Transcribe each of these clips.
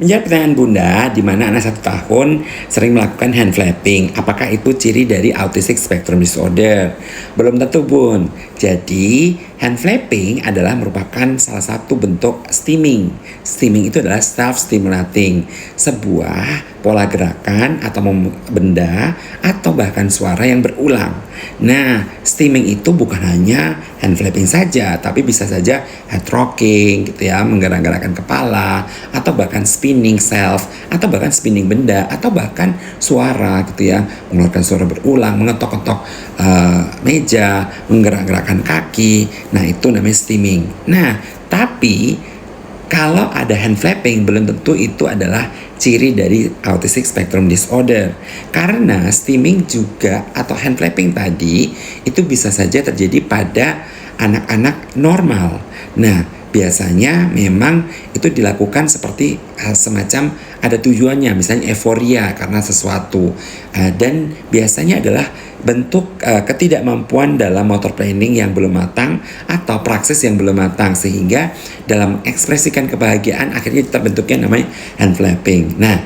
Menjawab pertanyaan Bunda, di mana anak 1 tahun sering melakukan hand flapping, apakah itu ciri dari autistic spectrum disorder? Belum tentu, Bun. Jadi, hand flapping adalah merupakan salah satu bentuk stimming. Stimming itu adalah self-stimulating, sebuah pola gerakan atau benda atau bahkan suara yang berulang. Nah, stimming itu bukan hanya hand flapping saja, tapi bisa saja head rocking gitu ya, menggerak-gerakkan kepala, atau bahkan spinning self, atau bahkan spinning benda, atau bahkan suara gitu ya, mengeluarkan suara berulang, mengetok-ketok meja, menggerak-gerakkan kaki. Nah, itu namanya stimming. Nah, tapi kalau ada hand flapping, belum tentu itu adalah ciri dari autistic spectrum disorder. Karena stimming juga atau hand flapping tadi itu bisa saja terjadi pada anak-anak normal. Nah, biasanya memang itu dilakukan seperti semacam ada tujuannya, misalnya euforia karena sesuatu. Dan biasanya adalah bentuk ketidakmampuan dalam motor planning yang belum matang atau praksis yang belum matang, sehingga dalam ekspresikan kebahagiaan akhirnya terbentuknya namanya hand flapping. Nah,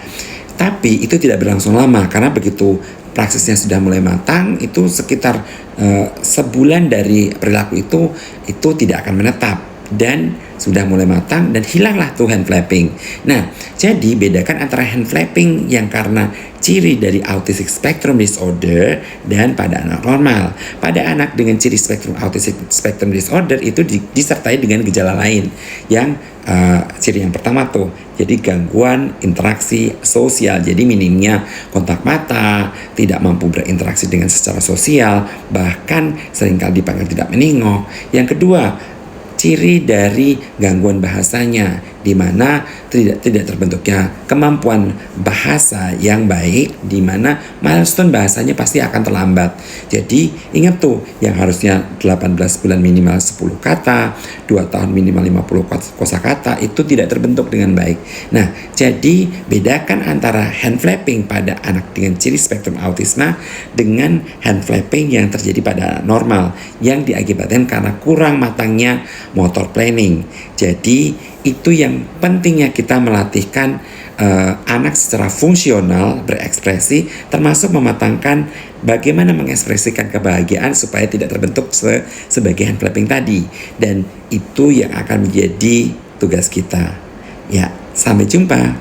tapi itu tidak berlangsung lama karena begitu praksisnya sudah mulai matang, itu sekitar sebulan dari perilaku itu tidak akan menetap dan sudah mulai matang dan hilanglah tuh hand flapping. Nah, jadi bedakan antara hand flapping yang karena ciri dari autistic spectrum disorder dan pada anak normal. Pada anak dengan ciri spektrum autistic spectrum disorder itu disertai dengan gejala lain yang ciri yang pertama tuh jadi gangguan interaksi sosial, jadi minimnya kontak mata, tidak mampu berinteraksi dengan secara sosial, bahkan seringkali dipanggil tidak menengok. Yang kedua, ciri dari gangguan bahasanya, di mana tidak terbentuknya kemampuan bahasa yang baik, di mana milestone bahasanya pasti akan terlambat. Jadi ingat tuh, yang harusnya 18 bulan minimal 10 kata, 2 tahun minimal 50 kosakata, itu tidak terbentuk dengan baik. Nah, jadi bedakan antara hand flapping pada anak dengan ciri spektrum autisme dengan hand flapping yang terjadi pada anak normal yang diakibatkan karena kurang matangnya motor planning. Jadi itu yang pentingnya kita melatihkan anak secara fungsional berekspresi, termasuk mematangkan bagaimana mengekspresikan kebahagiaan supaya tidak terbentuk sebagai hand flapping tadi. Dan itu yang akan menjadi tugas kita. Ya, sampai jumpa.